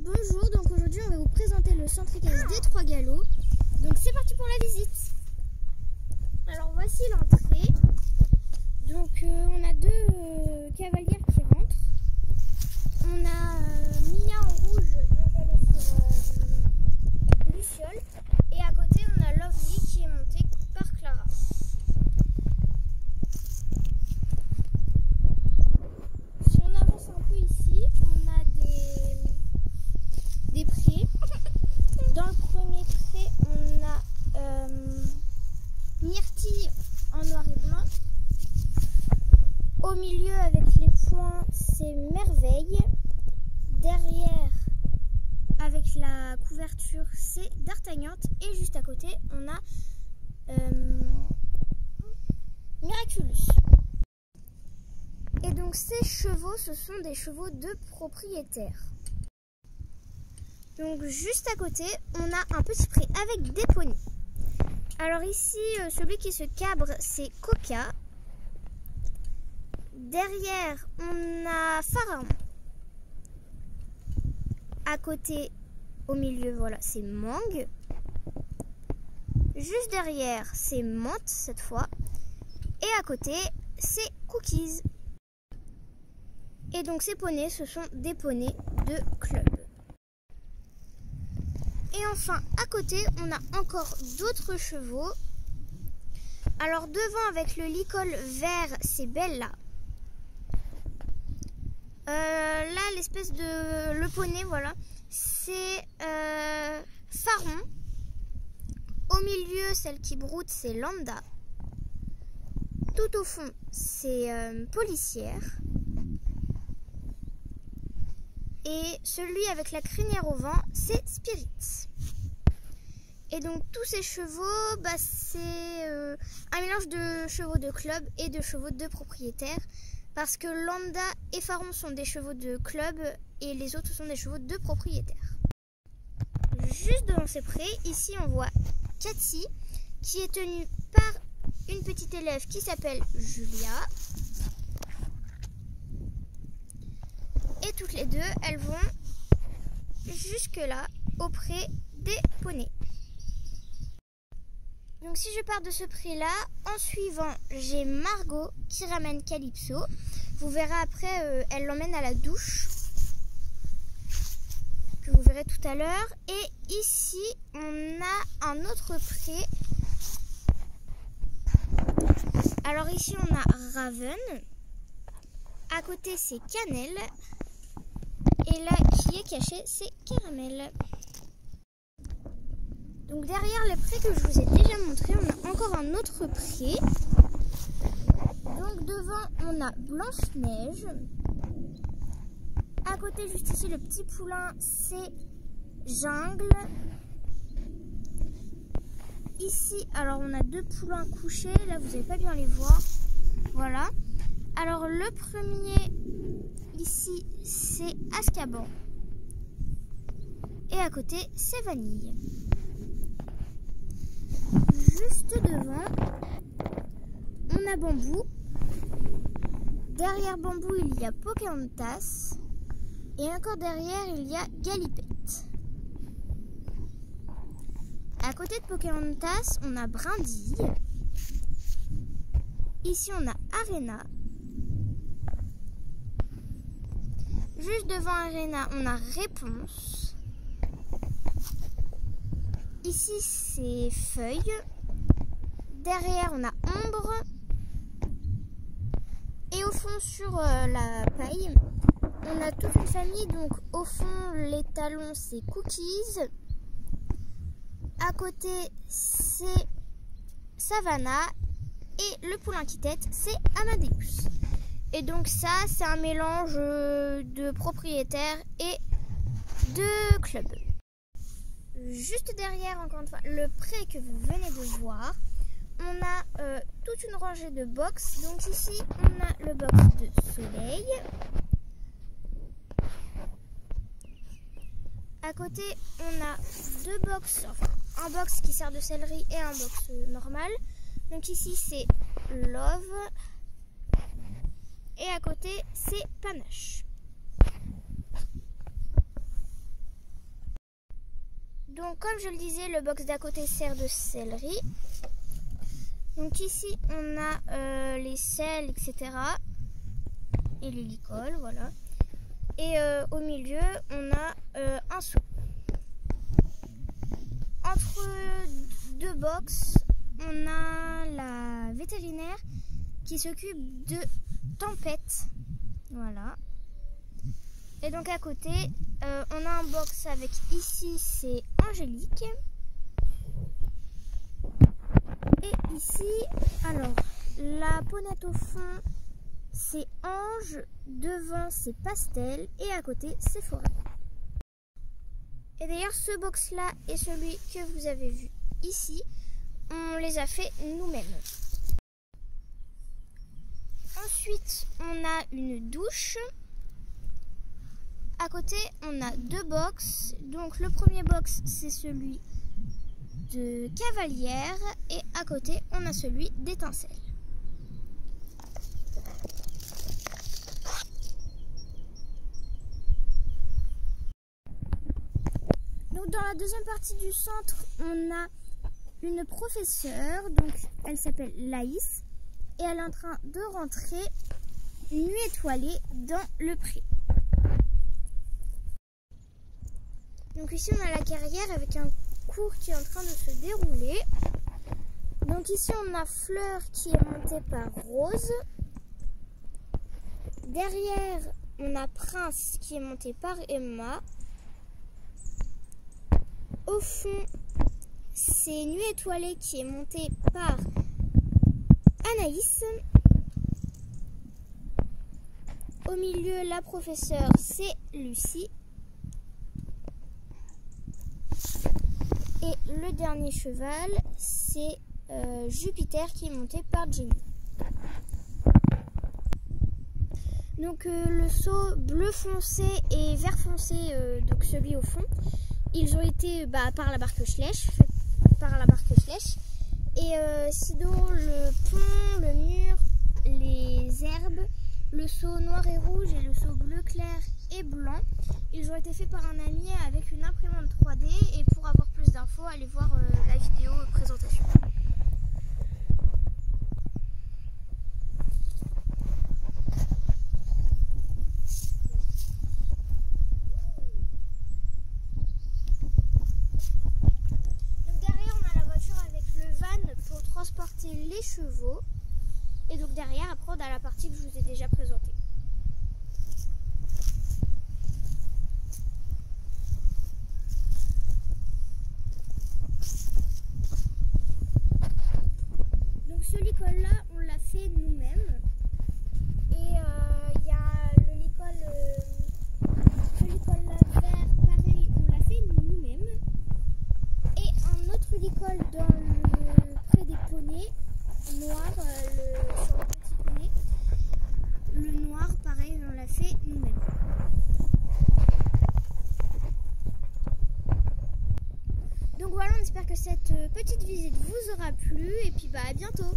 Bonjour, donc aujourd'hui on va vous présenter le centre équestre des Trois Galops. Donc c'est parti pour la visite. Alors voici l'entrée. Donc on a deux cavalières qui rentrent. On a Mia en rouge, donc elle est sur Luciole. Et à côté on a Lovely qui est montée par Clara. Si on avance un peu ici, on a des prés. Dans le premier pré, on a Myrtille en noir et blanc. Au milieu, avec les points, c'est Merveille. Derrière, avec la couverture, c'est D'Artagnante. Et juste à côté, on a Miraculous. Et donc ces chevaux, ce sont des chevaux de propriétaires. Donc juste à côté, on a un petit pré avec des poneys. Alors ici, celui qui se cabre, c'est Coca. Derrière, on a Pharaon. À côté, au milieu, voilà, c'est Mangue. Juste derrière, c'est Menthe cette fois. Et à côté, c'est Cookies. Et donc ces poneys, ce sont des poneys de club. Et enfin, à côté, on a encore d'autres chevaux. Alors devant, avec le licol vert, c'est Bella. Là, l'espèce de... le poney, voilà, c'est Pharaon. Au milieu, celle qui broute, c'est Lambda. Tout au fond, c'est Policière. Et celui avec la crinière au vent, c'est Spirit. Et donc tous ces chevaux, c'est un mélange de chevaux de club et de chevaux de propriétaires. Parce que Lambda et Pharaon sont des chevaux de club et les autres sont des chevaux de propriétaires. Juste devant ces prés, ici on voit Cathy qui est tenue par une petite élève qui s'appelle Julia. Et toutes les deux, elles vont jusque là, auprès des poneys. Donc si je pars de ce pré-là, en suivant, j'ai Margot qui ramène Calypso. Vous verrez après, elle l'emmène à la douche, que vous verrez tout à l'heure. Et ici, on a un autre pré. Alors ici, on a Raven. À côté, c'est Cannelle. Et là, qui est caché, c'est Caramel. Donc derrière les prés que je vous ai déjà montré, on a encore un autre pré. Donc devant, on a Blanche-Neige. À côté, juste ici, le petit poulain, c'est Jungle. Ici, alors on a deux poulains couchés. Là, vous n'allez pas bien les voir. Voilà. Alors le premier, ici, c'est Azkaban. Et à côté, c'est Vanille. Juste devant, on a Bambou. Derrière Bambou, il y a Pocahontas. Et encore derrière, il y a Galipette. À côté de Pocahontas, on a Brindille. Ici, on a Arena. Juste devant Arena, on a Réponse. Ici, c'est Feuille. Derrière, on a Ombre. Et au fond, sur la paille, on a toute une famille. Donc, au fond, les talons, c'est Cookies. À côté, c'est Savannah. Et le poulain qui tète, c'est Amadeus. Et donc ça, c'est un mélange de propriétaires et de club. Juste derrière, encore une fois, le pré que vous venez de voir, on a toute une rangée de box. Donc ici, on a le box de Soleil. À côté, on a deux box, enfin un box qui sert de céleri et un box normal. Donc ici, c'est Love. Et à côté, c'est Panache. Donc comme je le disais, le box d'à côté sert de sellerie. Donc ici on a les sels, etc. Et les licoles, voilà. Et au milieu on a un seau. Entre deux box, on a la vétérinaire qui s'occupe de Tempête. Voilà. Et donc à côté, on a un box avec ici c'est Angélique. Et ici, alors, la ponette au fond c'est Ange, devant c'est Pastel et à côté c'est Forêt. Et d'ailleurs ce box là et celui que vous avez vu ici, on les a fait nous-mêmes. Ensuite, on a une douche. À côté, on a deux box. Donc, le premier box, c'est celui de Cavalière. Et à côté, on a celui d'Étincelle. Donc, dans la deuxième partie du centre, on a une professeure. Donc, elle s'appelle Laïs. Et elle est en train de rentrer nuit étoilée dans le pré. Donc ici on a la carrière avec un cours qui est en train de se dérouler. Donc ici on a Fleur qui est montée par Rose. Derrière on a Prince qui est monté par Emma. Au fond c'est Nuit étoilée qui est montée par Anaïs. Au milieu, la professeure, c'est Lucie. Et le dernier cheval, c'est Jupiter qui est monté par Jenny. Donc le seau bleu foncé et vert foncé, donc celui au fond, ils ont été par la barque Schlech. Et sinon le pont, le mur, les herbes, le seau noir et rouge et le seau bleu clair et blanc, ils ont été faits par un ami avec une imprimante 3D. Et pour avoir plus d'infos, allez voir la vidéo présentation. Donc derrière on a la voiture avec le van pour transporter les chevaux. Et donc derrière, après, on a la partie que je vous ai déjà présentée. Donc ce licol-là, on l'a fait nous-mêmes. Et il y a le licol-là vert, pareil, on l'a fait nous-mêmes. Et un autre licol dans le près des poneys, noir, sur le petit poney. Le noir, pareil, on l'a fait nous-mêmes. Donc voilà, on espère que cette petite visite vous aura plu et puis à bientôt.